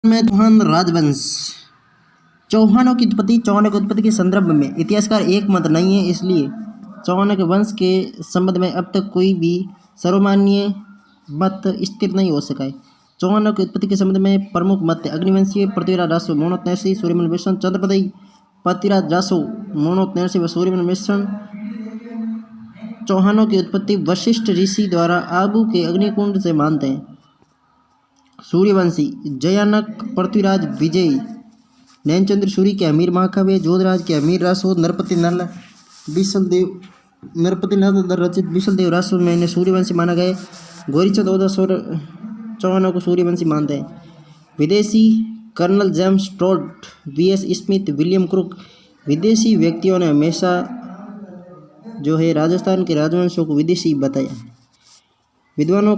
में चौहान राजवंश। चौहानों की उत्पत्ति के संदर्भ में इतिहासकार एक मत नहीं है, इसलिए चौहानों के वंश के संबंध में अब तक कोई भी सर्वमान्य मत स्थिर नहीं हो सका है। चौहानों की उत्पत्ति के संबंध में प्रमुख मत है अग्निवंशीय पृथ्वीराज रासो मोनोत्नेसी सूर्यमल मिश्रण चंद्रपदई पृथ्वीराज रासो मोनोत्नेसी व सूर्यमल मिश्रण। चौहानों की उत्पत्ति वशिष्ठ ऋषि द्वारा आबू के अग्निकुंड से मानते हैं। सूर्यवंशी जयानक पृथ्वीराज विजयी नैनचंद्र सूरी के अमीर महाकाव्य जोधराज के अमीर रासो नरपति नल रचित विशलदेव रासो में इन्हें सूर्यवंशी माना गया। गौरीचंद ओदासौर चौहानों को सूर्यवंशी मानते हैं। विदेशी colonel James Tod V S. Smith William Crooke. विदेशी व्यक्तियों ने हमेशा जो है राजस्थान के राजवंशों को विदेशी बताया। विद्वानों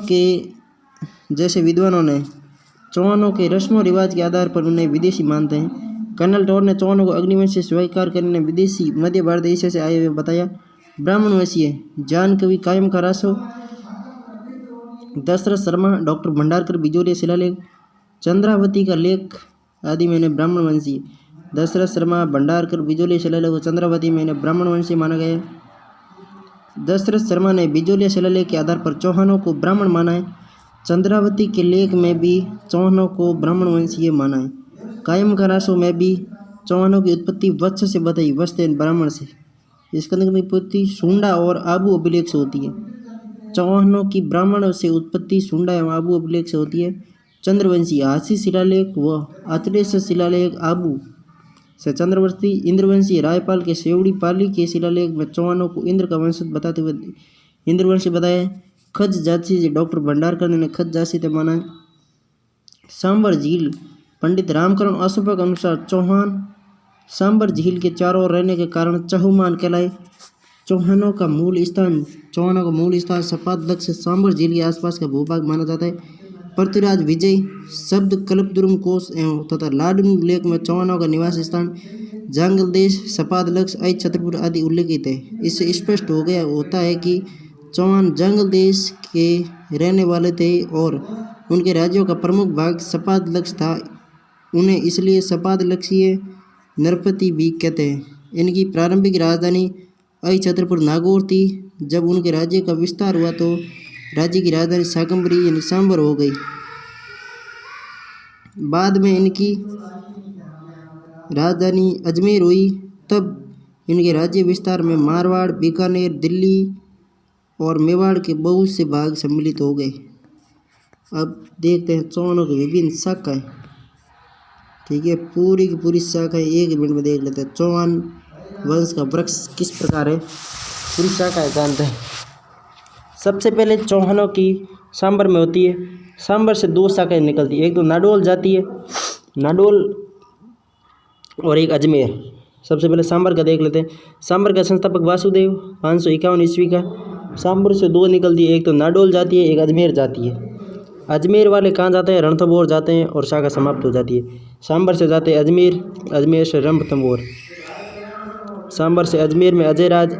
ने चौहानों के रस्मों रिवाज के आधार पर उन्हें विदेशी मानते हैं। कर्नल टोड ने चौहानों को अग्निवंश से स्वीकार करने विदेशी मध्य भारत एशिया से आए हुए बताया। ब्राह्मणवंशीय जानकवि कायम का रासो दशरथ शर्मा डॉक्टर भंडारकर बिजोलिया शिलालेख चंद्रावती का लेख आदि में इन्हें ब्राह्मणवंशी दशरथ शर्मा भंडारकर बिजोलिया शिलालेख चंद्रावती में इन्हें ब्राह्मणवंशी माना गया। दशरथ शर्मा ने बिजोलिया शिलालेख के आधार पर चौहानों को ब्राह्मण माना है। चंद्रावती के लेख में भी चौहानों को ब्राह्मणवंशीय माना है। कायम का रासो में भी चौहानों की उत्पत्ति वत्स से बताई वत्स ब्राह्मण से। स्कंद की उत्पत्ति सुंडा और आबू अभिलेख से होती है। चौहानों की ब्राह्मण से उत्पत्ति सुंडा एवं आबू अभिलेख से होती है। चंद्रवंशी हासी शिलालेख व अतलेश शिलालेख आबू से चंद्रवंशी। इंद्रवंशी रायपाल के सेवड़ी पाली के शिलालेख में चौहानों को इंद्र का वंशज बताते हुए इंद्रवंशी बताया। खज जाति से डॉक्टर भंडारकर ने खज जाति से माना है। सांबर झील पंडित रामकरण अशोक के अनुसार चौहान सांबर झील के चारों ओर रहने के कारण चहुमान कहलाए। चौहानों का मूल स्थान सपाद से सांबर झील के आसपास का भूभाग माना जाता है। पृथ्वीराज विजय शब्द कल्पद्रुम कोश एवं तथा लाडुन लेख में चौहानों का निवास स्थान जंगल देश सपाद लक्ष्य आई छतरपुर आदि उल्लेखित है। इससे स्पष्ट होता है कि चौहान जंगल देश के रहने वाले थे और उनके राज्यों का प्रमुख भाग सपाद लक्ष्य था। उन्हें इसलिए सपाद लक्ष्यीय नरपति भी कहते हैं। इनकी प्रारंभिक राजधानी आई छतरपुर नागौर थी। जब उनके राज्य का विस्तार हुआ तो राज्य की राजधानी शाकंभरी यानी सांबर हो गई। बाद में इनकी राजधानी अजमेर हुई। तब इनके राज्य विस्तार में मारवाड़ बीकानेर दिल्ली और मेवाड़ के बहुत से भाग सम्मिलित हो गए। अब देखते हैं चौहानों की विभिन्न शाखाएं। ठीक है, पूरी की पूरी शाखाएं एक मिनट में देख लेते हैं। चौहान वंश का वृक्ष किस प्रकार है, पूरी शाखाएं जानते हैं। सबसे पहले चौहानों की सांबर में होती है। सांबर से दो शाखाएं निकलती है, एक तो नाडोल जाती है, नाडोल और एक अजमेर। सबसे पहले सांबर का देख लेते हैं। सांबर का संस्थापक वासुदेव 551 ईस्वी का। सांबर से दो निकलती है, एक तो नाडोल जाती है, एक अजमेर जाती है। अजमेर वाले कहाँ जाते हैं, रणथंभौर जाते हैं और शाखा समाप्त हो जाती है। सांबर से जाते हैं अजमेर, अजमेर से रणथंभौर। सांबर से अजमेर में अजय राज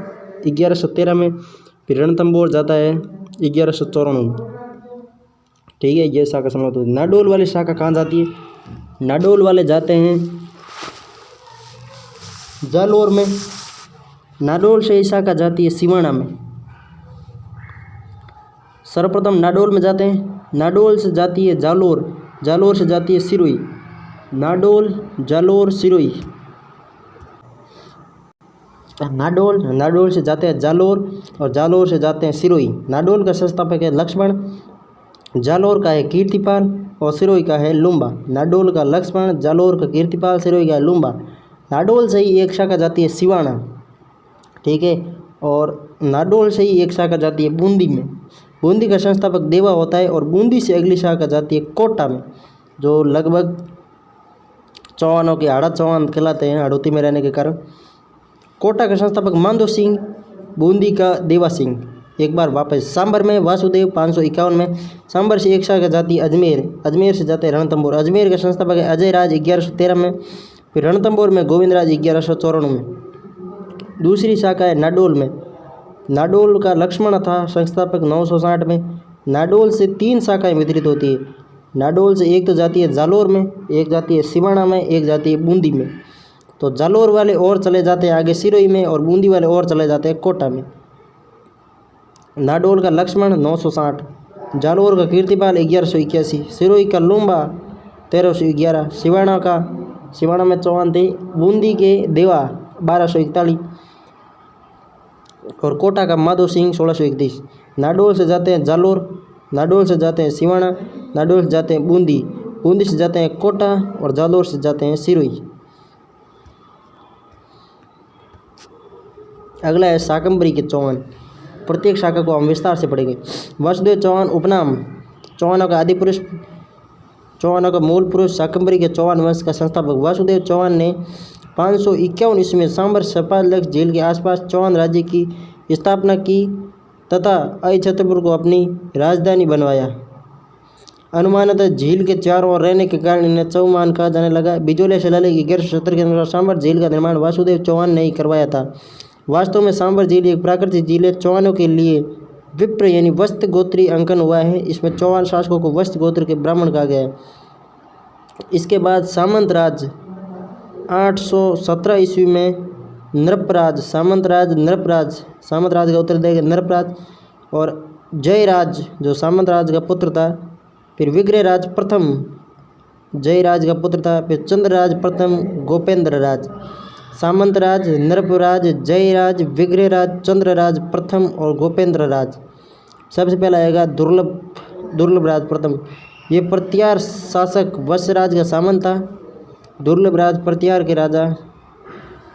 1113 में, फिर रणथंभौर जाता है 1194 में। ठीक है, ये शाखा समाप्त होती है। नाडोल वाली शाखा कहाँ जाती है, नाडोल वाले जाते हैं जालोर में। नाडोल से ये शाखा जाती है सिवाना में। सर्वप्रथम नाडोल में जाते हैं, नाडोल से जाती है जालोर, जालोर से जाती है सिरोही। नाडोल जालोर सिरोही। नाडोल से जाते हैं जालोर और जालोर से जाते हैं सिरोही। नाडोल का संस्थापक है लक्ष्मण, जालोर का है कीर्तिपाल और सिरोही का है लुम्बा। नाडोल का लक्ष्मण, जालोर का कीर्तिपाल, सिरोही का है लुम्बा। नाडोल से ही एक शाखा जाती है सिवाना। ठीक है, और नाडोल से ही एक शाखा जाती है बूंदी में। बूंदी का संस्थापक देवा होता है और बूंदी से अगली शाखा जाती है कोटा में, जो लगभग चौहानों के हाड़ा चौहान कहलाते हैं हाड़ौती में रहने के कारण। कोटा का संस्थापक मांधो सिंह, बूंदी का देवा सिंह। एक बार वापस सांबर में वासुदेव 551 में। सांबर से एक शाखा जाती है अजमेर, अजमेर से जाते हैं रणथंभौर। अजमेर का संस्थापक है अजय राज 1113 में, फिर रणथंभौर में गोविंद राज 1194 में। दूसरी शाखा है नाडोल में। नाडोल का लक्ष्मण था संस्थापक 960 में। नाडोल से तीन शाखाएं वितरित होती है, नाडोल से एक तो जाती है जालोर में, एक जाती है सिवाना में, एक जाती है बूंदी में। तो जालोर वाले और चले जाते हैं आगे सिरोही में, और बूंदी वाले और चले जाते हैं कोटा में। नाडोल का लक्ष्मण 960, जालोर का कीर्तिपाल 1181, सिरोही का लुम्बा 1311, सिवाना में चौहान थे, बूंदी के देवा 1241 और कोटा का माधो सिंह 1631। नाडोल से जाते हैं जालोर, नाडोल से जाते हैं सिवाना, नाडोल से जाते हैं बूंदी, बूंदी से जाते हैं कोटा और जालोर से जाते हैं सिरोही। अगला है शाकंभरी के चौहान। प्रत्येक शाखा को हम विस्तार से पढ़ेंगे। वासुदेव चौहान उपनाम, चौहानों का आदि पुरुष, चौहानों का मूल पुरुष, शाकंभरी के चौहान वंश का संस्थापक। वासुदेव चौहान ने 551 ईस्वी में सांबर सपालक्ष झील के आसपास चौहान राज्य की स्थापना की तथा अहिछत्रपुर को अपनी राजधानी बनवाया। अनुमानतः झील के चारों ओर रहने के कारण इन्हें चौमान कहा जाने लगा। बिजोलिया शिलालेख 1170 के अनुसार सांबर झील का निर्माण वासुदेव चौहान ने ही करवाया था। वास्तव में सांबर झील एक प्राकृतिक झील है। चौहानों के लिए विप्र यानी वस्त गोत्रीय अंकन हुआ है। इसमें चौहान शासकों को वस्त गोत्र के ब्राह्मण कहा गया है। इसके बाद सामंत राज 817 ईस्वी में नृपराज, सामंत राज का उत्तराधिकारी नृपराज और जयराज जो सामंत राज का पुत्र था, फिर विग्रहराज प्रथम जयराज का पुत्र था, फिर चंद्रराज प्रथम गोपेंद्र राज। सामंतराज, नृपराज, जयराज, विग्रहराज, चंद्रराज प्रथम और गोपेंद्र राज। सबसे पहला आएगा दुर्लभ राज प्रथम। ये प्रत्यार शासक वत्सराज का सामंत था। दुर्लभ राज प्रत्यार के राजा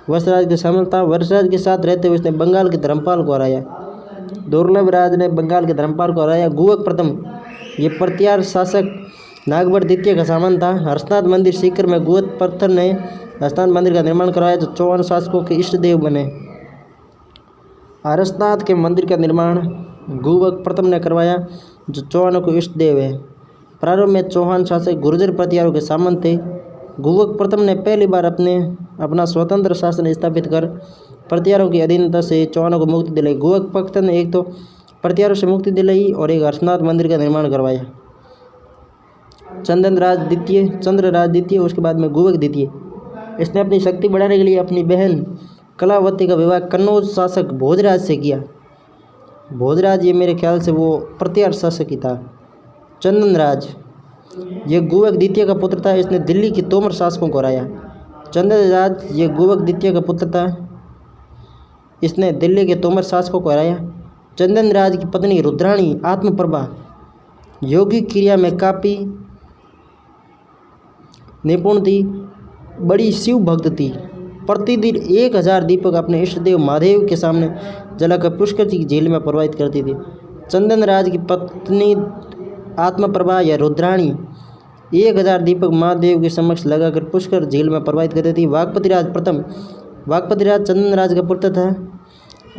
वत्सराज के सामंत था। वत्सराज के साथ रहते हुए उसने बंगाल के धर्मपाल को हराया। दुर्लभ राज ने बंगाल के धर्मपाल को हराया। गुवक प्रथम, ये प्रत्यार शासक नागवर द्वितीय का सामंत था। हर्षनाथ मंदिर सीकर में गुवक प्रथम ने हर्षनाथ मंदिर का निर्माण करवाया जो चौहान शासकों के इष्ट देव बने। हर्षनाथ के मंदिर का निर्माण गुवक प्रथम ने करवाया जो चौहानों के इष्ट देव है। प्रारंभ में चौहान शासक गुर्जर प्रतिहारों के सामंत थे। गुवक प्रथम ने पहली बार अपना स्वतंत्र शासन स्थापित कर प्रतिहारों की अधीनता से चौहानों को मुक्ति दिलाई। गुवक प्रथम ने एक तो प्रतिहारों से मुक्ति दिलाई और एक हर्षनाथ मंदिर का निर्माण करवाया। चंद्रराज द्वितीय, उसके बाद में गुवक द्वितीय। इसने अपनी शक्ति बढ़ाने के लिए अपनी बहन कलावती का विवाह कन्नौज शासक भोजराज से किया। भोजराज ये मेरे ख्याल से वो प्रतिहार शासक ही था। चंदनराज ये गुवक द्वितीय का पुत्र था। इसने दिल्ली की तोमर शासकों को हराया। चंदनराज ये गुवक द्वितीय का पुत्र था। इसने दिल्ली के तोमर शासकों को हराया। चंदनराज की पत्नी रुद्राणी आत्मप्रभा यौगिक क्रिया में काफ़ी निपुण थी, बड़ी शिव भक्त थी। प्रतिदिन 1000 दीपक अपने इष्ट देव महादेव के सामने जलाकर पुष्कर की झील में प्रवाहित करती थी। चंदनराज की पत्नी आत्मप्रभा या रुद्राणी 1000 दीपक महादेव के समक्ष लगाकर पुष्कर झील में प्रवाहित करती थी। वागपतिराज चंदनराज का पुत्र था।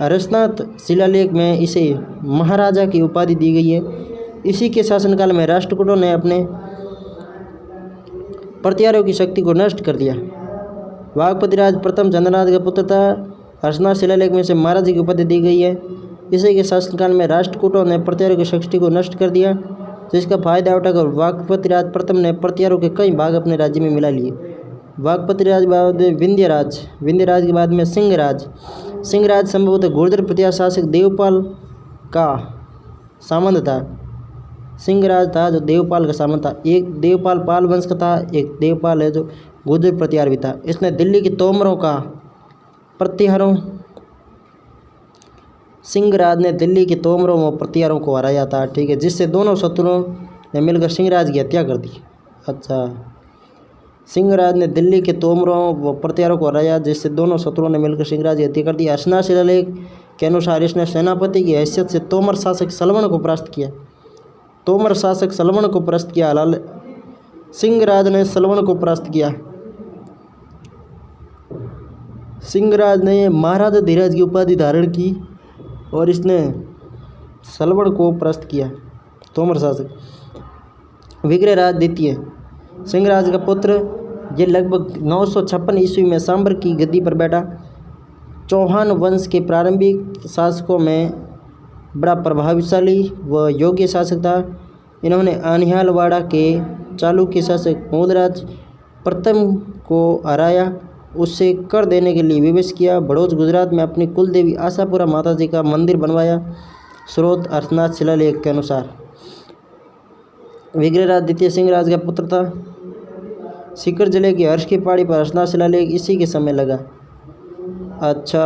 हर्षनाथ शिलालेख में इसे महाराजा की उपाधि दी गई है। इसी के शासनकाल में राष्ट्रकूटों ने अपने प्रतिहारों की शक्ति को नष्ट कर दिया। वागपतिराज प्रथम चंद्रनाथ का पुत्र था। हर्षनाथ शिलालेख में से महाराजा की उपाधि दी गई है। इसी के शासनकाल में राष्ट्रकूटों ने प्रतिहारों की शक्ति को नष्ट कर दिया, जिसका फायदा उठाकर वागपतिराज प्रथम ने प्रतिहारों के कई भाग अपने राज्य में मिला लिए। वागपतिराज बाद विंध्यराज के बाद में सिंहराज संभवतः गुर्जर प्रतिहार शासक देवपाल का सामंत था। सिंहराज था जो देवपाल का सामंत था। एक देवपाल पाल वंश का था, एक देवपाल है जो गुर्जर प्रतिहार भी था। इसने दिल्ली की तोमरों का प्रतिहारों सिंहराज ने दिल्ली के तोमरों व प्रतिहारों को हराया था। ठीक है, जिससे दोनों शत्रुओं ने मिलकर सिंहराज की हत्या कर दी। अच्छा, सिंहराज ने दिल्ली के तोमरों व प्रतिहारों को हराया, जिससे दोनों शत्रुओं ने मिलकर सिंहराज की हत्या कर दी। हर्षनाथ शिलालेख के अनुसार इसने सेनापति की हैसियत से तोमर शासक सलवन को परास्त किया। सिंहराज ने सलवन को परास्त किया। सिंहराज ने महाराजा धीराज की उपाधि धारण की और इसने सलवन को परास्त किया। तोमर शासक विग्रहराज द्वितीय सिंहराज का पुत्र, ये लगभग 956 ईस्वी में सांबर की गद्दी पर बैठा। चौहान वंश के प्रारंभिक शासकों में बड़ा प्रभावशाली व योग्य शासक था। इन्होंने आनिहालवाड़ा के चालुक्य शासक मोदराज प्रथम को हराया, उससे कर देने के लिए विवश किया। भड़ोच गुजरात में अपनी कुल देवी आशापुरा माताजी का मंदिर बनवाया। स्रोत अर्थनाथ शिलालेख के अनुसार विग्रहराज द्वितीय सिंहराज का पुत्र था। सीकर जिले के हर्ष की पहाड़ी पर अर्थनाथ शिलालेख इसी के समय लगा। अच्छा,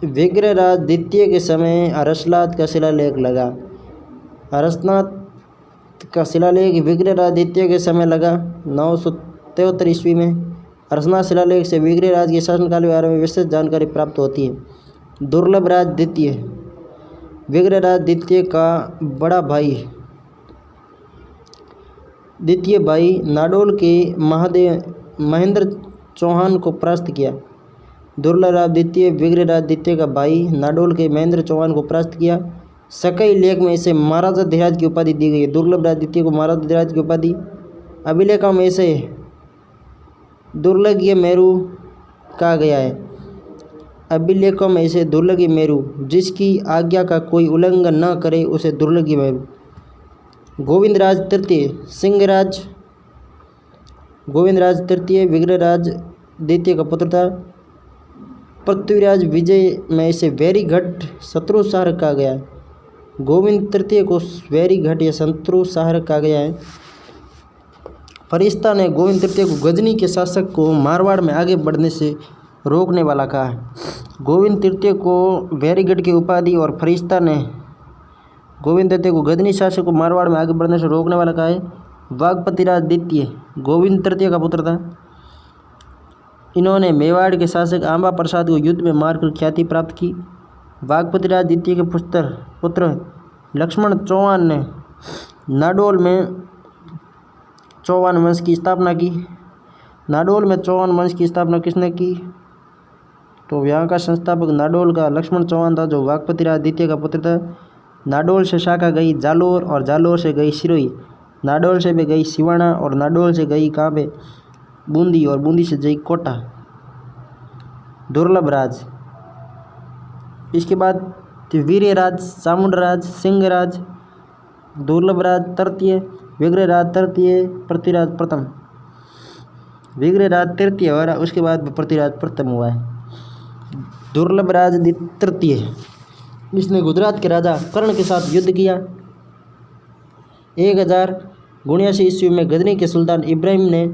विग्रहराज द्वितीय के समय हर्षलाद का शिलालेख लगा। हर्षनाथ का शिलालेख विग्रहराज द्वितीय के समय लगा 973 ईस्वी में। हर्षनाथ शिलालेख से विग्रहराज के शासनकाल के बारे में विशेष जानकारी प्राप्त होती है। दुर्लभ राज द्वितीय विग्रहराज द्वितीय का बड़ा भाई द्वितीय भाई नाडोल के महेंद्र चौहान को परास्त किया। दुर्लभ राज द्वितीय विग्रहराज द्वितीय का भाई नाडोल के महेंद्र चौहान को परास्त किया। सकई लेख में इसे महाराजा धीराज की उपाधि दी गई है। दुर्लभ राज द्वितीय को महाराजा धीराज की उपाधि। अभिलेखों में इसे दुर्लभीय मेरू कहा गया है। अभिलेखों में इसे दुर्लभीय मेरू, जिसकी आज्ञा का कोई उल्लंघन न करे उसे दुर्लभीय मेरू। गोविंदराज तृतीय सिंहराज गोविंदराज तृतीय विग्रहराज द्वितीय का पुत्र था। पृथ्वीराज विजय में इसे वैरीघट शत्रु शाहर कहा गया है। गोविंद तृतीय को वैरीघट या शत्रु शाहर कहा गया है। फरिश्ता ने गोविंद तृतीय को गजनी के शासक को मारवाड़ में आगे बढ़ने से रोकने वाला कहा है। गोविंद तृतीय को वैरीघट की उपाधि और फरिश्ता ने गोविंद तृतीय को गजनी शासक को मारवाड़ में आगे बढ़ने से रोकने वाला कहा है। वागपतिराज द्वितीय गोविंद तृतीय का पुत्र था। इन्होंने मेवाड़ के शासक आंबा प्रसाद को युद्ध में मारकर ख्याति प्राप्त की। वागपतिराज द्वितीय के पुत्र लक्ष्मण चौहान ने नाडोल में चौहान वंश की स्थापना की। नाडोल में चौहान वंश की स्थापना किसने की? तो यहाँ का संस्थापक नाडोल का लक्ष्मण चौहान था, जो वागपतिराज द्वितीय का पुत्र था। नाडोल से शाखा गई जालोर और जालोर से गई सिरोही। नाडोल से भी गई सिवाना और नाडोल से गई काबे बूंदी और बूंदी से गई कोटा। दुर्लभ राज। इसके बाद वीर्यराज, सामुंडराज, सिंहराज, दुर्लभ राज तृतीय, विग्रहराज तृतीय, पृथ्वीराज प्रथम। विग्रहराज तृतीय और उसके बाद पृथ्वीराज प्रथम हुआ है। दुर्लभ राज तृतीय, इसने गुजरात के राजा कर्ण के साथ युद्ध किया। 1079 ईस्वी में गजनी के सुल्तान इब्राहिम ने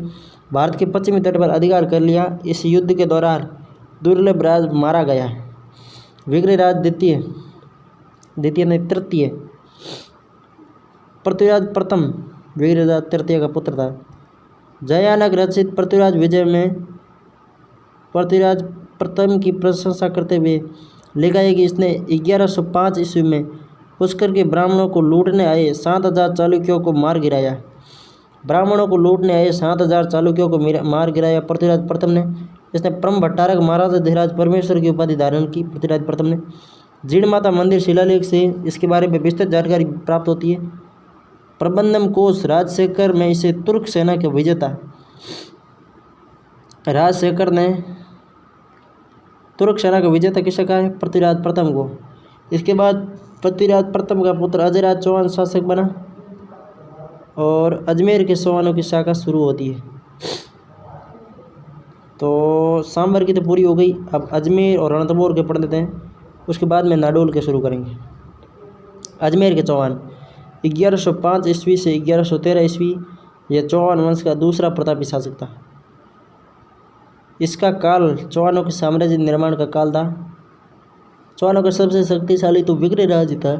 भारत के पश्चिमी तट पर अधिकार कर लिया। इस युद्ध के दौरान दुर्लभ राज मारा गया। विग्रहराज द्वितीय ने तृतीय, पृथ्वीराज प्रथम विग्रहराज तृतीय का पुत्र था। जयानक रचित पृथ्वीराज विजय में पृथ्वीराज प्रथम की प्रशंसा करते हुए लिखा है कि इसने 1105 ईस्वी में पुष्कर के ब्राह्मणों को लूटने आए 7000 चालुक्यों को मार गिराया। ब्राह्मणों को लूटने आए 7000 चालुक्यों को मार गिराया पृथ्वीराज प्रथम ने। इसने परम भट्टारक महाराजा धीराज परमेश्वर की उपाधि धारण की पृथ्वीराज प्रथम ने। जीण माता मंदिर शिलालेख से इसके बारे में विस्तृत जानकारी प्राप्त होती है। प्रबंधम कोश राजशेखर में इसे तुर्क सेना के विजेता राजशेखर ने तुर्क सेना का विजेता किसे कहा है? पृथ्वीराज प्रथम को। इसके बाद पृथ्वीराज प्रथम का पुत्र अजयराज चौहान शासक बना और अजमेर के चौहानों की शाखा शुरू होती है। तो सांबर की तो पूरी हो गई, अब अजमेर और रणथंभौर के पढ़ लेते हैं, उसके बाद में नाडोल के शुरू करेंगे। अजमेर के चौहान 1105 ईस्वी से 1113 ईस्वी, यह चौहान वंश का दूसरा प्रतापी शासक था। इसका काल चौहानों के साम्राज्य निर्माण का काल था। चौहानों का सबसे शक्तिशाली तो विग्रहराज था,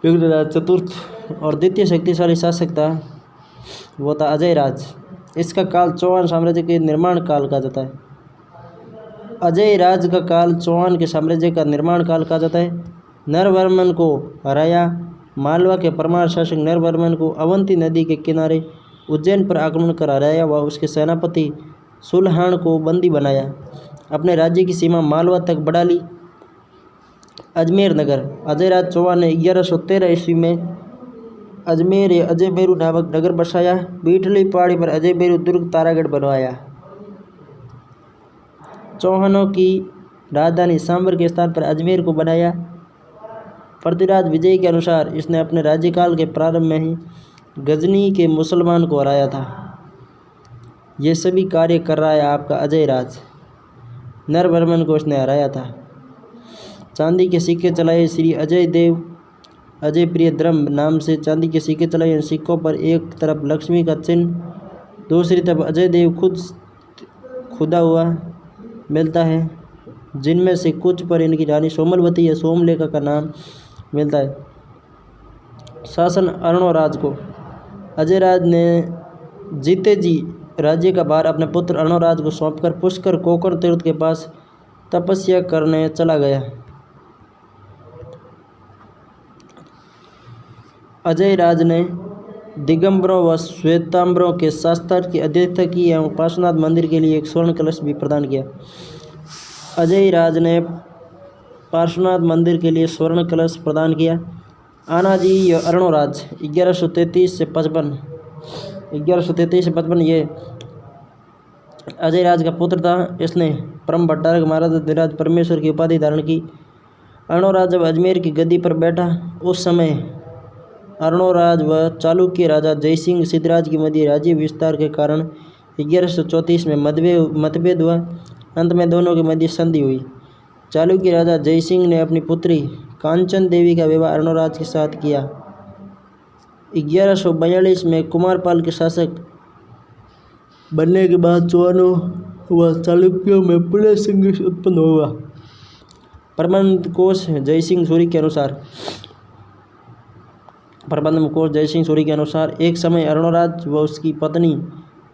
विग्रहराज चतुर्थ, और द्वितीय शक्तिशाली शासक था वो था अजयराज। इसका काल चौहान साम्राज्य के निर्माण काल कहा जाता है। अजयराज का काल चौहान के साम्राज्य का निर्माण काल कहा जाता है। नरवर्मन को हराया। मालवा के परमार शासक नरवर्मन को अवंती नदी के किनारे उज्जैन पर आक्रमण कर हराया व उसके सेनापति सुलहान को बंदी बनाया। अपने राज्य की सीमा मालवा तक बढ़ा ली। अजमेर नगर। अजयराज चौहान ने 1113 ईस्वी में अजमेर या अजयमेरू नामक नगर बसाया। बीठली पहाड़ी पर अजयमेरू दुर्ग तारागढ़ बनवाया। चौहानों की राजधानी सांबर के स्थान पर अजमेर को बनाया। पृथ्वीराज विजय के अनुसार इसने अपने राज्यकाल के प्रारंभ में ही गजनी के मुसलमान को हराया था। ये सभी कार्य कर रहा है आपका अजय राज। नरवर्मन को उसने हराया था। चांदी के सिक्के चलाए श्री अजय देव। अजय प्रिय द्रम नाम से चांदी के सिक्के चलाए। इन सिक्कों पर एक तरफ लक्ष्मी का चिन्ह, दूसरी तरफ अजय देव खुद खुदा हुआ मिलता है, जिनमें से कुछ पर इनकी रानी सोमलवती या सोमलेखा का नाम मिलता है। शासन अर्णोराज को। अजय राज ने जीते जी राज्य का भार अपने पुत्र अर्णोराज को सौंपकर पुष्कर कोकर्ण तीर्थ के पास तपस्या करने चला गया। अजय राज ने दिगंबरों व श्वेतांबरों के शास्त्र की अध्यक्षता की एवं पार्श्वनाथ मंदिर के लिए एक स्वर्ण कलश भी प्रदान किया। अजय राज ने पार्श्वनाथ मंदिर के लिए स्वर्ण कलश प्रदान किया। आनाजी या अर्णोराज 1133 से 55 ये अजय राज का पुत्र था। इसने परम भट्टारक महाराज अधिराज परमेश्वर की उपाधि धारण की। अर्णोराज जब अजमेर की गद्दी पर बैठा, उस समय अर्णोराज व चालुक्य राजा जयसिंह सिद्धराज के मध्य राज्य विस्तार के कारण 1134 में मतभेद हुआ। अंत में दोनों के मध्य संधि हुई। चालुक्य राजा जयसिंह ने अपनी पुत्री कांचन देवी का विवाह अर्णोराज के साथ किया। 1142 में कुमारपाल के शासक बनने के बाद चौहानों व चालुक्यों में पुनः संघर्ष उत्पन्न हुआ। प्रबंध कोश जयसिंह सूरी के अनुसार एक समय अर्णोराज व उसकी पत्नी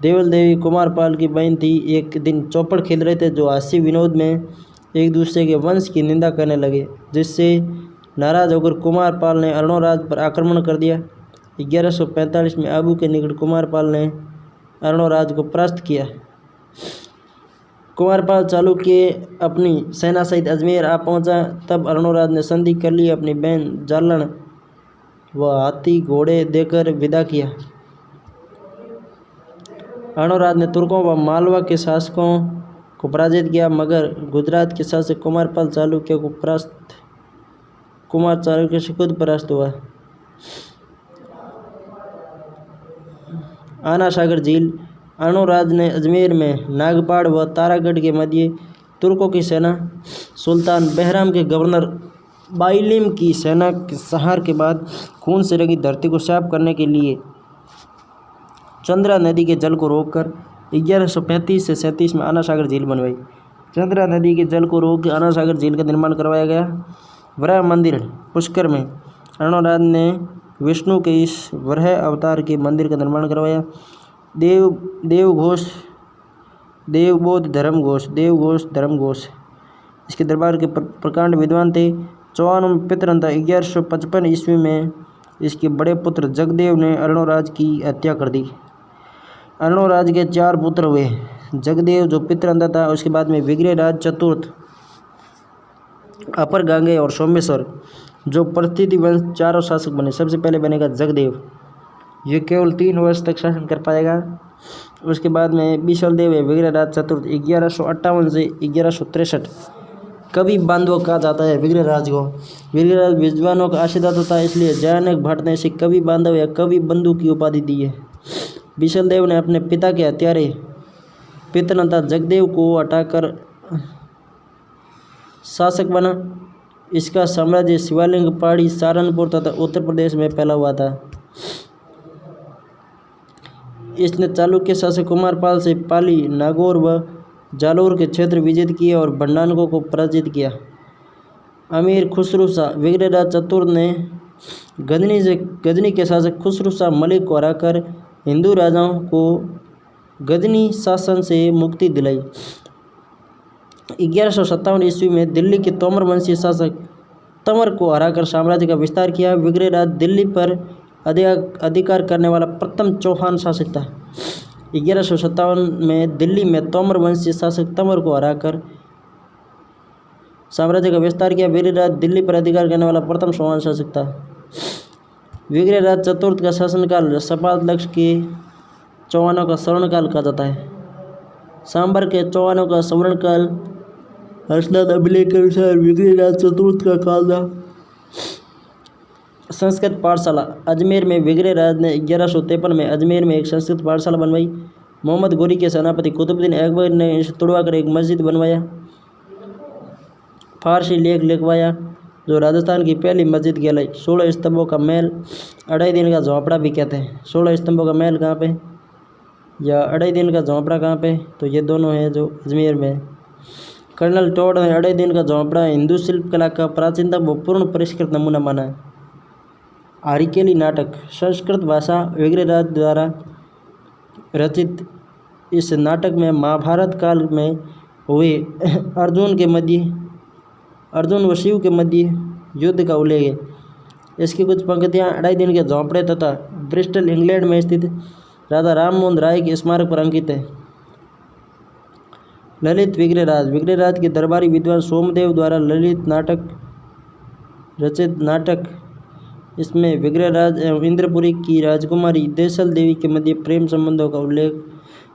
देवल देवी कुमारपाल की बहन थी। एक दिन चौपड़ खेल रहे थे, जो हास्य विनोद में एक दूसरे के वंश की निंदा करने लगे, जिससे नाराज होकर कुमारपाल ने अर्णोराज पर आक्रमण कर दिया। 1145 में आबू के निकट कुमारपाल ने अर्णोराज को परास्त किया। कुमारपाल चालुक्य अपनी सेना सहित अजमेर आ पहुंचा। तब अर्णोराज ने संधि कर ली, अपनी बहन जालन व हाथी घोड़े देकर विदा किया। अर्णोराज ने तुर्कों व मालवा के शासकों को पराजित किया, मगर गुजरात के शासक कुमारपाल चालुक्य से खुद परास्त हुआ। आना सागर झील। अर्णोराज ने अजमेर में नागपाड़ व तारागढ़ के मध्य तुर्कों की सेना, सुल्तान बहराम के गवर्नर बाइलिम की सेना के संहार के बाद खून से रंगी धरती को साफ करने के लिए चंद्रा नदी के जल को रोककर 1135 से 37 में आना सागर झील बनवाई। चंद्रा नदी के जल को रोक आना सागर झील का निर्माण करवाया गया। वराह मंदिर पुष्कर में अर्णोराज ने विष्णु के इस वराह अवतार के मंदिर का निर्माण करवाया। देवघोष धर्मघोष इसके दरबार के प्रकांड विद्वान थे। चौहानों में पितरंता 1155 ईस्वी में इसके बड़े पुत्र जगदेव ने अर्णोराज की हत्या कर दी। अर्णोराज के 4 पुत्र हुए। जगदेव जो पितरंता था, उसके बाद में विग्रहराज चतुर्थ, अपर गांगे और सोमेश्वर जो परिस्थिति वंश चारों शासक बने। सबसे पहले बनेगा जगदेव। ये केवल 3 वर्ष तक शासन कर पाएगा। उसके बाद में बिशलदेव है विग्रहराज चतुर्थ 1158 से 1163। कवि बांधव कहा जाता है विग्रहराज को। विग्रहराज विद्वानों का आशीर्वाद होता है, इसलिए जयानक भट्ट ने इसे कवि बांधव या कवि बंधु की उपाधि दी है। बिशलदेव ने अपने पिता के हत्यारे पितरंता जगदेव को हटाकर शासक बना। इसका साम्राज्य शिवालिंग पहाड़ी, सहारनपुर तथा उत्तर प्रदेश में फैला हुआ था। इसने चालुक्य शासक कुमारपाल से पाली, नागौर व जालोर के क्षेत्र विजित किए और भंडारकों को पराजित किया। अमीर खुसरू शाह। विग्रहराज चतुर्थ ने गजनी के शासक खुसरू शाह मलिक को हराकर हिंदू राजाओं को गजनी शासन से मुक्ति दिलाई। 1157 ईस्वी में दिल्ली के तोमर वंशीय शासक तंवर को हराकर साम्राज्य का विस्तार किया। विग्रहराज दिल्ली पर अधिकार करने वाला प्रथम चौहान शासक था। 1157 में दिल्ली में तोमर वंशीय शासक तंवर को हराकर साम्राज्य का विस्तार किया। विग्रहराज दिल्ली पर अधिकार करने वाला प्रथम चौहान शासक था। विग्रहराज चतुर्थ का शासनकाल सपाद के चौहानों का स्वर्णकाल कहा जाता है। सांबर के चौहानों का स्वर्णकाल हर्षनाथ अभिलेख के अनुसार विग्रहराज चतुर्थ का काल था। संस्कृत पाठशाला अजमेर में विग्रहराज ने 1153 में अजमेर में एक संस्कृत पाठशाला बनवाई। मोहम्मद गोरी के सेनापति कुतुबुद्दीन अकबर ने इसे तुड़वाकर एक मस्जिद बनवाया। फारसी लेख लिखवाया जो राजस्थान की पहली मस्जिद कहलाई। 16 स्तंभों का महल, 2.5 दिन का झोंपड़ा भी कहते हैं। 16 स्तंभों का महल कहाँ पे या 2.5 दिन का झोंपड़ा कहाँ पे, तो ये दोनों हैं जो अजमेर में है। कर्नल टॉड ने 2.5 दिन का झोंपड़ा हिंदू शिल्प कला का प्राचीनतम व पूर्ण परिष्कृत नमूना माना है। हरिकेली नाटक संस्कृत भाषा विग्रहराज द्वारा रचित इस नाटक में महाभारत काल में हुए अर्जुन व शिव के मध्य युद्ध का उल्लेख है। इसकी कुछ पंक्तियाँ 2.5 दिन के झोंपड़े तथा ब्रिस्टल इंग्लैंड में स्थित राजा राम मोहन राय के स्मारक पर अंकित है। ललित विग्रहराज के दरबारी विद्वान सोमदेव द्वारा ललित नाटक रचित नाटक। इसमें विग्रहराज एवं इंद्रपुरी की राजकुमारी देसल देवी के मध्य प्रेम संबंधों का उल्लेख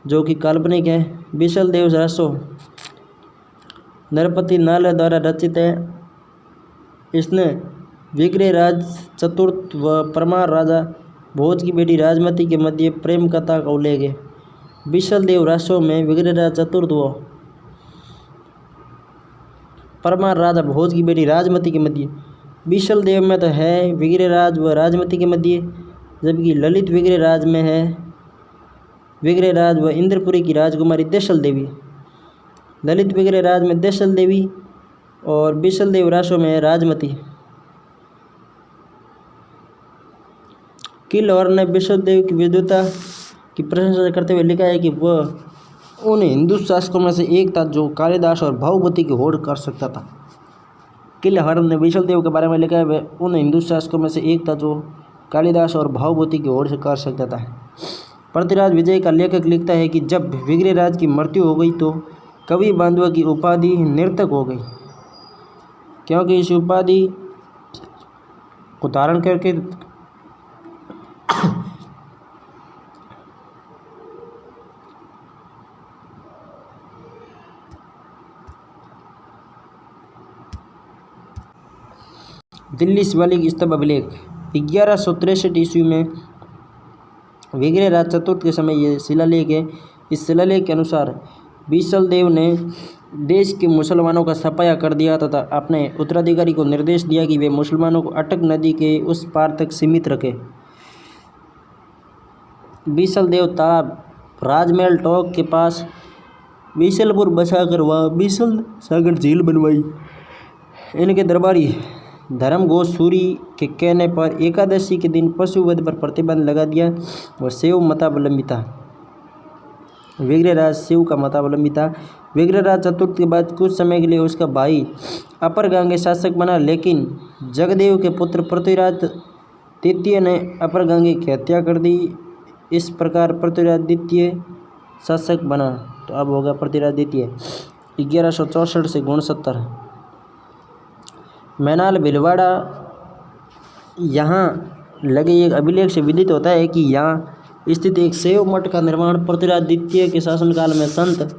जो कि काल्पनिक है। बिसल देव रासो नरपति नाले द्वारा रचित है। इसने विग्रहराज चतुर्थ व परमार राजा भोज की बेटी राजमती के मध्य प्रेम कथा का उल्लेख है। बिसल देव रासो में विग्रहराज चतुर्थ व परमार राजा भोज की बेटी राजमती के मध्य, बिसल देव में तो है विग्रहराज व राजमती के मध्य, जबकि ललित विग्रहराज में है विग्रहराज व इंद्रपुरी की राजकुमारी देसल देवी। ललित विग्रहराज में देसल देवी और बिसल देव रासो में है राजमती। किलहौर ने बिसल देव की विद्वता की प्रशंसा करते हुए लिखा है कि वह उन हिंदू शासकों में से एक था जो कालिदास और भावभूति की होड़ कर सकता था। किलहौर ने बिसल देव के बारे में लिखा है वह उन हिंदू शासकों में से एक था जो कालिदास और भावभूति की होड़ से कर सकता था। पृथ्वीराज विजय का लेखक लिखता है कि जब विग्रहराज की मृत्यु हो गई तो कवि बांधवा की उपाधि निरर्थक हो गई, क्योंकि इस उपाधि को धारण करके दिल्ली शिवालिक स्तंभ अभिलेख 1163 ईस्वी में विग्रहराज चतुर्थ के समय ये शिलालेख है। इस शिलालेख के अनुसार बिसल देव ने देश के मुसलमानों का सफाया कर दिया तथा अपने उत्तराधिकारी को निर्देश दिया कि वे मुसलमानों को अटक नदी के उस पार तक सीमित रखें। बिसल देव तालाब राजमहल टोक के पास बिसलपुर बसाकर वहाँ बिसल सागर झील बनवाई। इनके दरबारी धर्म घोष सूरी के कहने पर एकादशी के दिन पशुवध पर प्रतिबंध लगा दिया। वह शिव मतावलंबी था। विग्रहराज शिव का मतावलंबी था। विग्रहराज चतुर्थ के बाद कुछ समय के लिए उसका भाई अपरगांगे शासक बना, लेकिन जगदेव के पुत्र पृथ्वीराज द्वितीय ने अपरगांगे की हत्या कर दी। इस प्रकार पृथ्वीराज द्वितीय शासक बना। तो अब होगा पृथ्वीराज द्वितीय 1164 से 69। मैनाल भिलवाड़ा यहाँ लगे एक अभिलेख से विदित होता है कि यहाँ स्थित एक शैव मठ का निर्माण पृथ्वीराज द्वितीय के शासनकाल में संत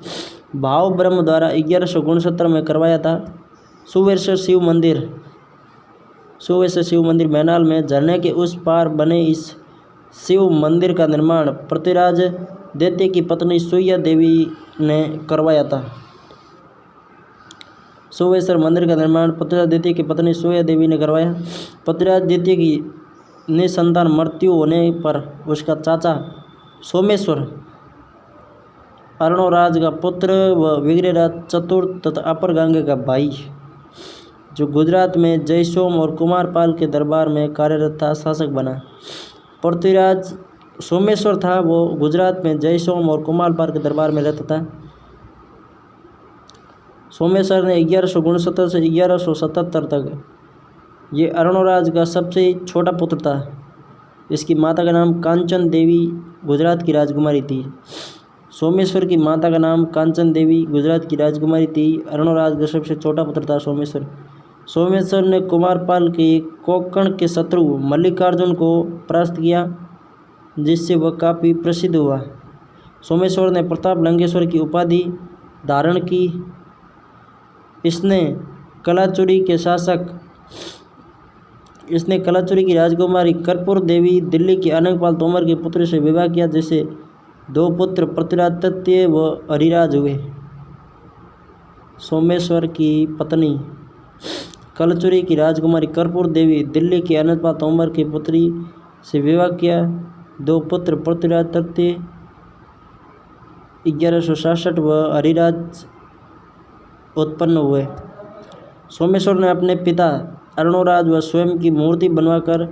भाव ब्रह्म द्वारा 1169 में करवाया था। सुवेश्वर शिव मंदिर मैनाल में झरने के उस पार बने इस शिव मंदिर का निर्माण पृथ्वीराज द्वितीय की पत्नी सुइया देवी ने करवाया था। सोमेश्वर मंदिर का निर्माण पृथ्वीराज द्वितीय की पत्नी सोया देवी ने करवाया। पृथ्वीराज द्वितीय की निसंतान मृत्यु होने पर उसका चाचा सोमेश्वर अर्णोराज का पुत्र व विग्रहराज चतुर्थ तथा अपरगांगे का भाई, जो गुजरात में जयसोम और कुमारपाल के दरबार में कार्यरत था, शासक बना। पृथ्वीराज सोमेश्वर था, वो गुजरात में जयसोम और कुमारपाल के दरबार में रहता था। सोमेश्वर ने 1169 से 1177 तक ये अर्णोराज का सबसे छोटा पुत्र था। इसकी माता का नाम कांचन देवी गुजरात की राजकुमारी थी। सोमेश्वर की माता का नाम कांचन देवी गुजरात की राजकुमारी थी। अर्णोराज का सबसे छोटा पुत्र था सोमेश्वर ने कुमारपाल के कोंकण के शत्रु मल्लिकार्जुन को परास्त किया, जिससे वह काफ़ी प्रसिद्ध हुआ। सोमेश्वर ने प्रताप लंकेश्वर की उपाधि धारण की। इसने कलाचुरी के शासक इसने कलाचुरी की राजकुमारी कर्पूर देवी दिल्ली के अनंगपाल तोमर के पुत्र से विवाह किया, जिससे 2 पुत्र पृथ्वीराज तृतीय व हरिराज हुए। सोमेश्वर की पत्नी कलचुरी की राजकुमारी कर्पूर देवी दिल्ली के अनंतपाल तोमर की पुत्री से विवाह किया। 2 पुत्र पृथ्वीराज तृतीय 1167 व हरिराज उत्पन्न हुए। सोमेश्वर ने अपने पिता अरुणोराज व स्वयं की मूर्ति बनवाकर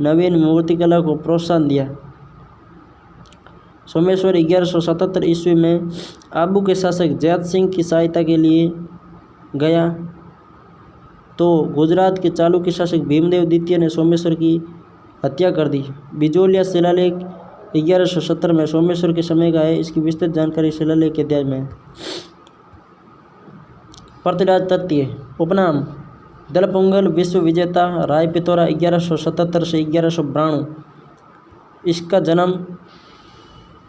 नवीन मूर्तिकला को प्रोत्साहन दिया। सोमेश्वर 1177 ईस्वी में आबू के शासक जयत सिंह की सहायता के लिए गया, तो गुजरात के चालुक्य शासक भीमदेव द्वितीय ने सोमेश्वर की हत्या कर दी। बिजोलिया शिलालेख 1170 में सोमेश्वर के समय का है। इसकी विस्तृत जानकारी शिलालेख के अध्याय में है। पृथ्वीराज तृतीय उपनाम दलपोंगल, विश्व विजेता, राय पिथौरा 1177 से 1192। इसका जन्म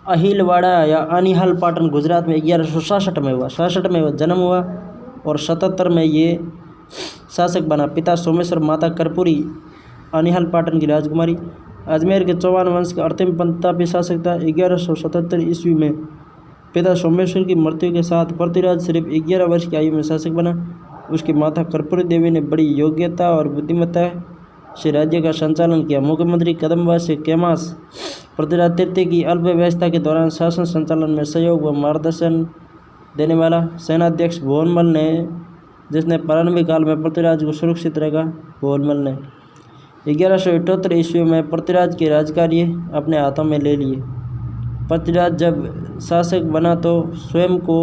अहिलवाड़ा या अनिहाल पाटन गुजरात में 1166 में हुआ। 67 में वह जन्म हुआ और 77 में ये शासक बना। पिता सोमेश्वर, माता कर्पूरी, अनिहाल पाटन की राजकुमारी। अजमेर के चौहान वंश का अंतिम प्रतापी शासक था। 1177 ईस्वी में पिता सोमेश्वर की मृत्यु के साथ पृथ्वीराज सिर्फ 11 वर्ष की आयु में शासक बना। उसकी माता कर्पूरी देवी ने बड़ी योग्यता और बुद्धिमत्ता से राज्य का संचालन किया। मुख्यमंत्री कदम्बा से कैमास पृथ्वीराज तृतीय की अल्पव्यवस्था के दौरान शासन संचालन में सहयोग व मार्गदर्शन देने वाला सेनाध्यक्ष भुवनमल ने, जिसने प्रारंभिक काल में पृथ्वीराज को सुरक्षित रखा। भुवनमल ने 1178 ईस्वी में पृथ्वीराज के राजकार्य अपने हाथों में ले लिए। पृथ्वीराज जब शासक बना तो स्वयं को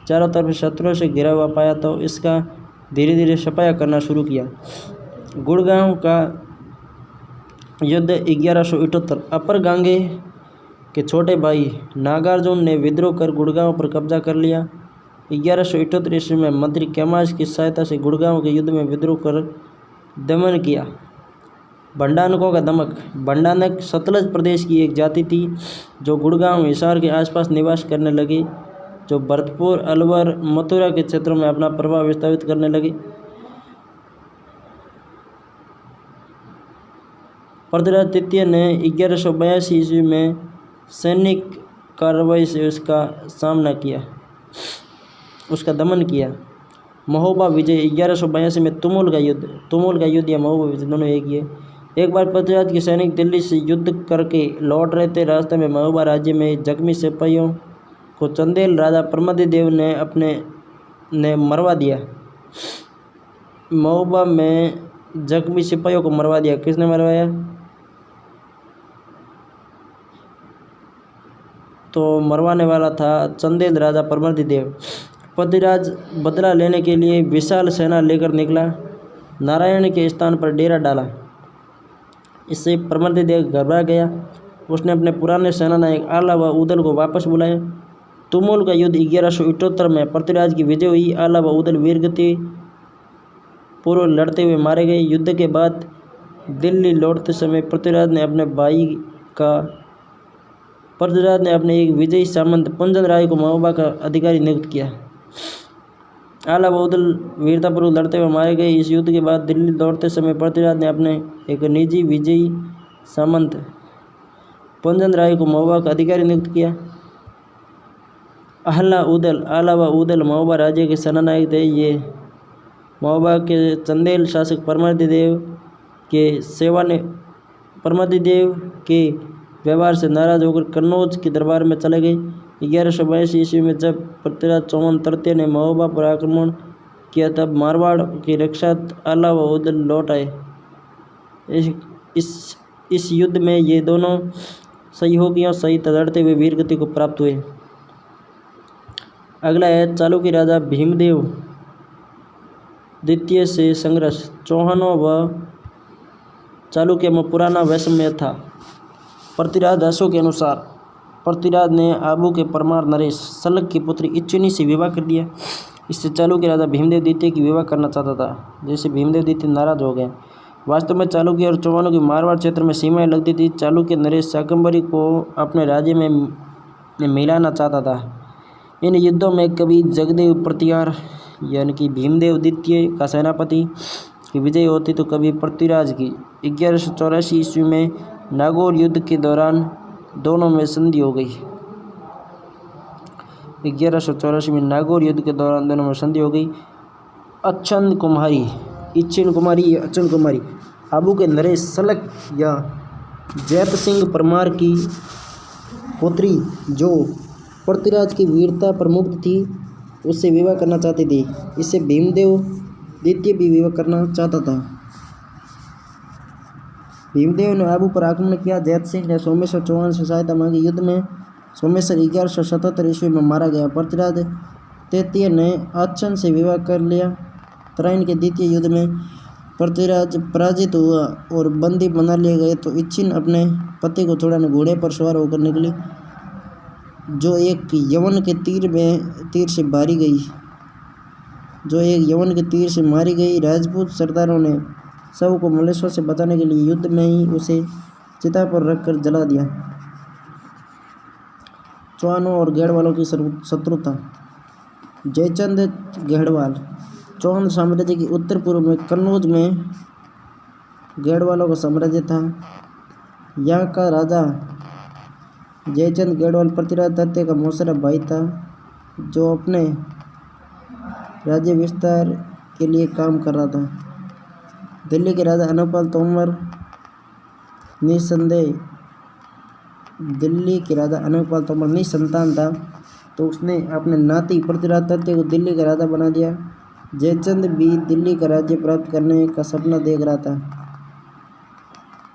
चारों तरफ शत्रुओं से घिरा हुआ पाया, तो इसका धीरे धीरे सफाया करना शुरू किया। गुड़गांव का युद्ध 1178। अपर गांगे के छोटे भाई नागार्जुन ने विद्रोह कर गुड़गांव पर कब्जा कर लिया। 1178 ईस्वी में मंत्री कैमास की सहायता से गुड़गांव के युद्ध में विद्रोह कर दमन किया। भंडानकों का दमक। भंडानक सतलज प्रदेश की एक जाति थी जो गुड़गांव हिसार के आसपास निवास करने लगी, जो भरतपुर, अलवर, मथुरा के क्षेत्रों में अपना प्रभाव विस्तारित करने लगी। पृथ्वीराज तृतीय ने 1182 ईस्वी में सैनिक कार्रवाई से उसका दमन किया। महोबा विजय 1182 में तुमुल का युद्ध या महोबा विजय दोनों एक ही है। एक बार पृथ्वीराज के सैनिक दिल्ली से युद्ध करके लौट रहे थे। रास्ते में महोबा राज्य में जख्मी सिपाहियों को चंदेल राजा प्रमदिदेव ने मरवा दिया। महोबा में जख्मी सिपाहियों को मरवा दिया। किसने मरवाया? तो मरवाने वाला था चंदेल राजा प्रमदिदेव। पृथ्वीराज बदला लेने के लिए विशाल सेना लेकर निकला। नारायण के स्थान पर डेरा डाला। इससे प्रमदिदेव घबरा गया। उसने अपने पुराने सेनानायक आला व उदल को वापस बुलाया। तुमुल का युद्ध 1178 में पृथ्वीराज की विजय हुई। आला व उदल वीरगति पूर्व लड़ते हुए मारे गए। युद्ध के बाद दिल्ली लौटते समय पृथ्वीराज ने अपने एक विजयी सामंत पुंजन राय को महोबा का अधिकारी नियुक्त किया। आला व उदल वीरतापूर्वक लड़ते हुए मारे गए। इस युद्ध के बाद दिल्ली लौटते समय पृथ्वीराज ने अपने एक निजी विजयी सामंत पुंजन राय को महोबा का अधिकारी नियुक्त किया। आला व उदल महोबा राज्य के सेनानायक थे। ये महोबा के चंदेल शासक प्रमदिदेव के व्यवहार से नाराज होकर कन्नौज के दरबार में चले गए। 1182 ईस्वी में जब पृथ्वीराज चौहान तृतीय ने महोबा पर आक्रमण किया, तब मारवाड़ की रक्षार्थ आला व उदल लौट आए। इस युद्ध में ये दोनों सहयोगियों सहित लड़ते हुए वीरगति को प्राप्त हुए। अगला है चालुक्य राजा भीमदेव द्वितीय से संघर्ष। चौहानों व चालुक्य में पुराना वैषम्य था। पृथ्वीराज दासों के अनुसार पृथ्वीराज ने आबू के परमार नरेश सलग की पुत्री इच्छिनी से विवाह कर दिया। इससे चालुक्य राजा भीमदेव द्वितीय की विवाह करना चाहता था, जिससे भीमदेव द्वितीय नाराज हो गए। वास्तव में चालुक्य और चौहानों की मारवाड़ क्षेत्र में सीमाएं लगती थी। चालुक्य नरेश शाकंभरी को अपने राज्य में मिलाना चाहता था। इन युद्धों में कभी जगदेव प्रतिहार यानी कि भीमदेव द्वितीय का सेनापति की विजय होती तो कभी पृथ्वीराज की। 1184 ईस्वी में नागौर युद्ध के दौरान दोनों में संधि हो गई। 1184 में नागौर युद्ध के दौरान दोनों में संधि हो गई। इच्छन कुमारी आबू के नरेश सलक या जैत सिंह परमार की पुत्री जो पृथ्वीराज की वीरता पर मुग्ध थी उससे विवाह करना चाहती थी। इससे भीमदेव द्वितीय भी विवाह करना चाहता था। भीमदेव ने आबू पर आक्रमण किया। जैत सिंह ने सोमेश्वर चौहान से सहायता मांगी। युद्ध में सोमेश्वर 1177 ईस्वी में मारा गया। पृथ्वीराज तृतीय ने अच्छन से विवाह कर लिया। तराइन के द्वितीय युद्ध में पृथ्वीराज पराजित हुआ और बंदी बना लिए गए तो इच्छिन अपने पति को छुड़ाने घोड़े पर सवार होकर निकली जो एक यवन के तीर से मारी गई। राजपूत सरदारों ने शव को मलेश्वर से बचाने के लिए युद्ध में ही उसे चिता पर रखकर जला दिया। चौहानों और गढ़वालों की शत्रुता। जयचंद गढ़वाल चौहान साम्राज्य की उत्तर पूर्व में कन्नौज में गढ़वालों का साम्राज्य था। यहाँ का राजा जयचंद गढ़वाल पृथ्वीराज तृतीय का मौसेरा भाई था जो अपने राज्य विस्तार के लिए काम कर रहा था। दिल्ली के राजा अनुपाल तोमर निसंतान था तो उसने अपने नाती पृथ्वीराज तृतीय को दिल्ली का राजा बना दिया। जयचंद भी दिल्ली का राज्य प्राप्त करने का सपना देख रहा था।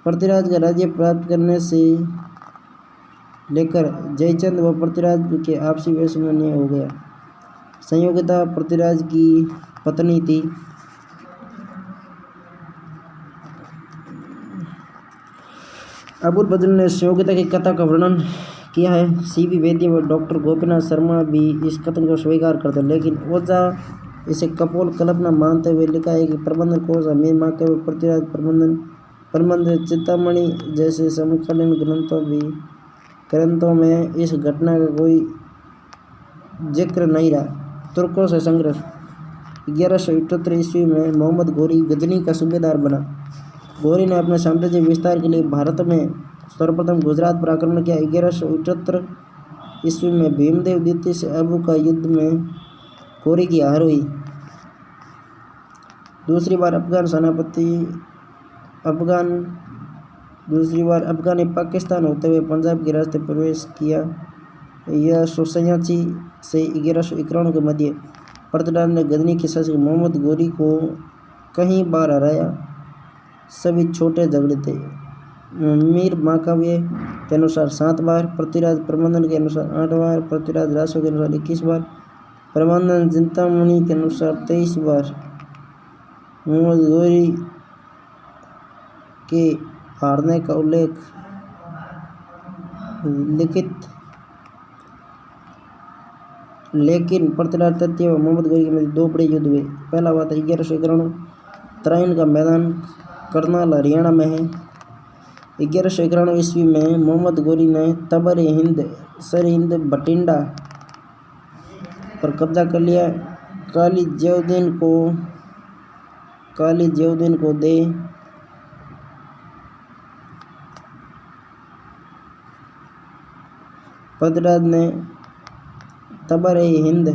पृथ्वीराज का राज्य प्राप्त करने से लेकर जयचंद व पृथ्वीराज के आपसी दुश्मनी हो गया। संयोगिता पृथ्वीराज की पत्नी थी। अबुल फजल ने संयोगिता की कथा का वर्णन किया है। सीवी वैद्य व डॉक्टर गोपीनाथ शर्मा भी इस कथन को स्वीकार करते हैं, लेकिन ओझा इसे कपोल कल्पना मानते हुए लिखा है कि प्रबंधन कोश अमीर माके व पृथ्वीराज प्रबंध चिंतामणि जैसे समकालीन ग्रंथों में इस घटना का कोई जिक्र नहीं रहा। तुर्कों से संघर्ष। 1178 ईस्वी में मोहम्मद घोरी गजनी का सूबेदार बना। घोरी ने अपने साम्राज्य विस्तार के लिए भारत में सर्वप्रथम गुजरात पर आक्रमण किया। 1178 ईस्वी में भीमदेव द्वितीय से आबू का युद्ध में घोरी की हार हुई। दूसरी बार अफगान ने पाकिस्तान होते हुए पंजाब के रास्ते प्रवेश किया। 1187 से 1191 के मध्य पृथ्वीराज ने गजनी के शासक मोहम्मद घोरी को कई बार हराया। सभी छोटे झगड़े थे। मीर माकाव्य के अनुसार 7 बार, पृथ्वीराज प्रबंधन के अनुसार 8 बार, पृथ्वीराज रासो के अनुसार 21 बार, प्रबंधन चिंतामणि के अनुसार 23 बार। मोहम्मद घोरी के हारने का उल्लेख लेकिन पृथ्वीराज तृतीय व मोहम्मद घोरी के मध्य 2 बड़े युद्ध हुए। पहला हुआ था 1191। तराइन का मैदान करनाल हरियाणा में है। 1191 ईस्वी में मोहम्मद घोरी ने तबर सरहिंद बठिंडा पर कब्जा कर लिया। काली ज्योतिन को दे पृथ्वीराज ने तबर हिंद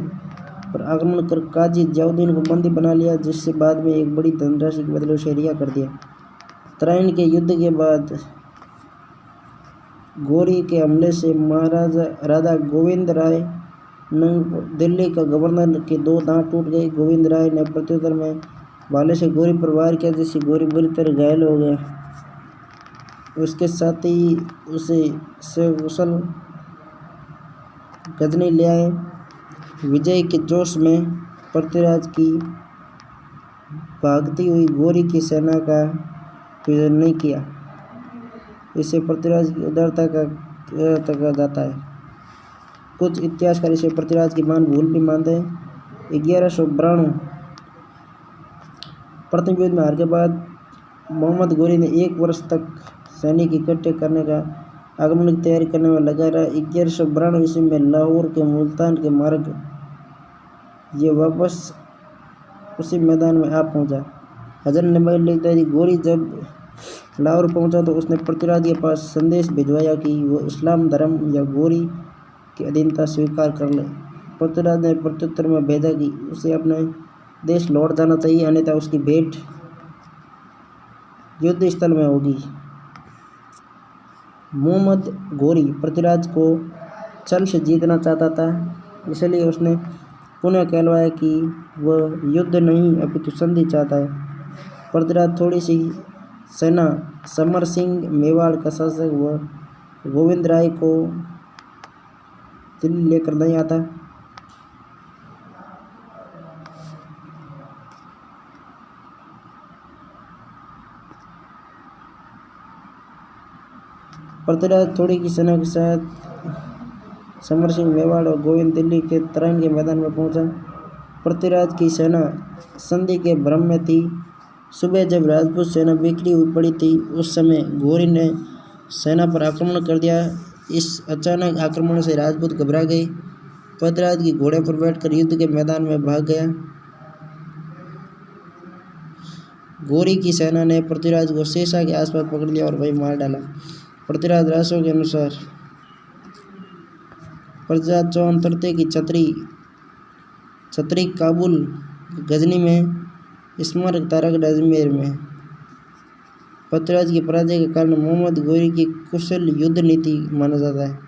पर आक्रमण कर काजी ज्याउद्दीन को बंदी बना लिया, जिससे बाद में एक बड़ी धनराशि के बदले उसे रिहा कर दिया। तराइन के युद्ध के बाद घोरी के हमले से राजा गोविंद राय दिल्ली का गवर्नर के 2 दांत टूट गए। गोविंद राय ने प्रत्युत्तर में भाले से घोरी पर वार किया, जिससे घोरी बुरी तरह घायल हो गया। उसके साथ ही उसे सकुशल गजनी ले आए। विजय के जोश में पृथ्वीराज की भागती हुई घोरी की सेना का प्रयोजन नहीं किया। इसे पृथ्वीराज की उदारता कहा जाता है। कुछ इतिहासकार इसे पृथ्वीराज की महान भूल भी मानते हैं। 1192 प्रथम युद्ध में हार के बाद मोहम्मद घोरी ने 1 वर्ष तक सैनिक इकट्ठे करने का आगमन की तैयारी करने में लगा रहा। 1192 ईस्वी में लाहौर के मुल्तान के मार्ग ये वापस उसी मैदान में आ पहुंचा। हजरत नंबर लिखता है कि गोरी जब लाहौर पहुंचा तो उसने पृथ्वीराज के पास संदेश भिजवाया कि वो इस्लाम धर्म या गोरी की अधीनता स्वीकार कर ले। पृथ्वीराज ने प्रत्युत्तर में भेजा कि उसे अपने देश लौट जाना चाहिए, अन्यथा उसकी भेंट युद्ध स्थल में होगी। मोहम्मद गोरी पृथ्वीराज को छल से जीतना चाहता था, इसलिए उसने पुनः कहलवाया कि वह युद्ध नहीं अपितु संधि चाहता है। पृथ्वीराज थोड़ी सी सेना समर सिंह मेवाड़ का शासक व गोविंद राय को दिल्ली लेकर नहीं आता। पृथ्वीराज थोड़ी की सेना के साथ समर सिंह मेवाड़ और गोविंद दिल्ली के तराइन के मैदान में पहुंचा। पृथ्वीराज की सेना संधि के भ्रम में थी। सुबह जब राजपूत सेना बिखरी हुई पड़ी थी, उस समय गोरी ने सेना पर आक्रमण कर दिया। इस अचानक आक्रमण से राजपूत घबरा गए। पृथ्वीराज की घोड़े पर बैठकर युद्ध के मैदान में भाग गया। गोरी की सेना ने पृथ्वीराज को शेषा के आसपास पकड़ लिया और वहीं मार डाला। पृथ्वीराज रासों के अनुसार पृथ्वीराज चौहान तृतीय की छत्री काबुल, गजनी में, स्मारक तारागढ़ अजमेर में। पृथ्वीराज की पराजय के कारण मोहम्मद गोरी की कुशल युद्ध नीति माना जाता है।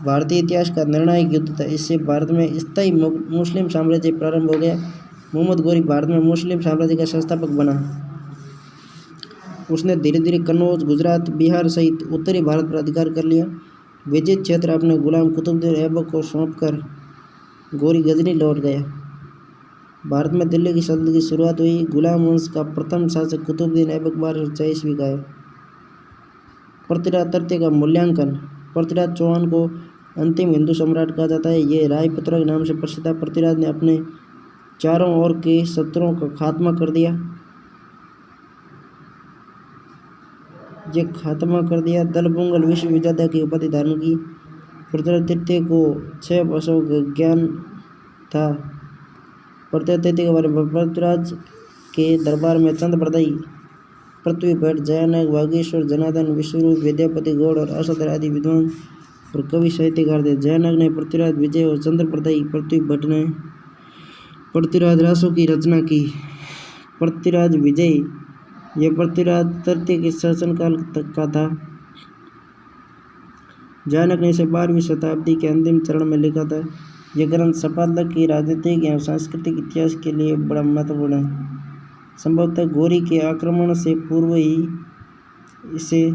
भारतीय इतिहास का निर्णायक युद्ध था। इससे भारत में स्थायी मुस्लिम साम्राज्य प्रारंभ हो गया। मोहम्मद गोरी भारत में मुस्लिम साम्राज्य का संस्थापक बना। उसने धीरे धीरे कन्नौज, गुजरात, बिहार सहित उत्तरी भारत पर अधिकार कर लिया। विजित क्षेत्र अपने गुलाम कुतुबुद्दीन ऐबक को सौंपकर गोरी गजनी लौट गया। भारत में दिल्ली की सल्तनत की शुरुआत हुई। गुलाम वंश का प्रथम शासक कुतुबुद्दीन ऐबक 1240 ईस्वी का है। पृथ्वीराज तृतीय का मूल्यांकन। पृथ्वीराज चौहान को अंतिम हिंदू सम्राट कहा जाता है। ये रायपुत्र के नाम से प्रसिद्ध था। पृथ्वीराज ने अपने चारों ओर के शत्रुओं का खात्मा कर दिया। दलबुंगल विश्व विजेता की उपाधि धारण की। पृथ्वीराज तृतीय को 6 वर्षों का ज्ञान था। पृथ्वीराज तृतीय के बारे में पृथ्वीराज के दरबार में चंद प्रदाई, पृथ्वी भट्ट, जयानक, वागीश्वर, जनार्दन, विश्वरूप, विद्यापति गौड़ और असदर आदि विद्वान और कवि साहित्यकार थे। जयानक ने पृथ्वीराज विजय और चंद्र प्रदाई, पृथ्वी भट्ट ने पृथ्वीराज रासों की रचना की। पृथ्वीराज विजय यह पृथ्वीराज तृतीय के शासनकाल तक का था। जयानक ने इसे 12वीं शताब्दी के अंतिम चरण में लिखा था। यह ग्रंथ संपादक की राजनीतिक एवं सांस्कृतिक इतिहास के लिए बड़ा महत्वपूर्ण है। संभवतः गोरी के आक्रमण से पूर्व ही इसे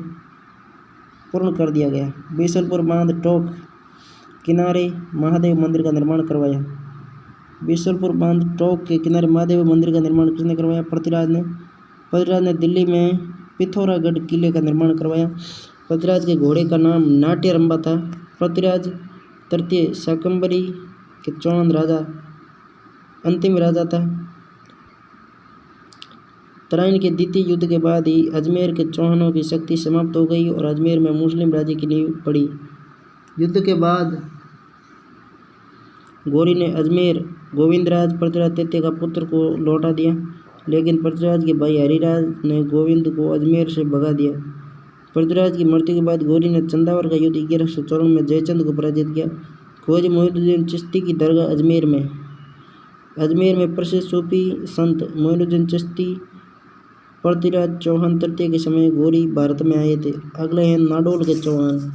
पूर्ण कर दिया गया। बीसलपुर बांध टोक किनारे महादेव मंदिर का निर्माण करवाया। बीसलपुर बांध टोक के किनारे महादेव मंदिर का निर्माण किसने करवाया? पृथ्वीराज ने दिल्ली में पिथौरागढ़ किले का निर्माण करवाया। पृथ्वीराज के घोड़े का नाम नाट्यरंबा था। पृथ्वीराज तृतीय शाकंभरी के चौहान राजा अंतिम राजा था। तराइन के द्वितीय युद्ध के बाद ही अजमेर के चौहानों की शक्ति समाप्त हो गई और अजमेर में मुस्लिम राज्य की नींव पड़ी। युद्ध के बाद गोरी ने अजमेर गोविंदराज पृथ्वीराज तृतीय का पुत्र को लौटा दिया, लेकिन पृथ्वीराज के भाई हरिराज ने गोविंद को अजमेर से भगा दिया। पृथ्वीराज की मृत्यु के बाद गोरी ने चंदावर का युद्ध 1154 में जयचंद को पराजित किया। ख्वाजा मोइनुद्दीन चिश्ती की दरगाह अजमेर में प्रसिद्ध सूफी संत मोइनुद्दीन चिश्ती पृथ्वीराज चौहान तृतीय के समय गोरी भारत में आए थे। अगले हैं नाडोल के चौहान।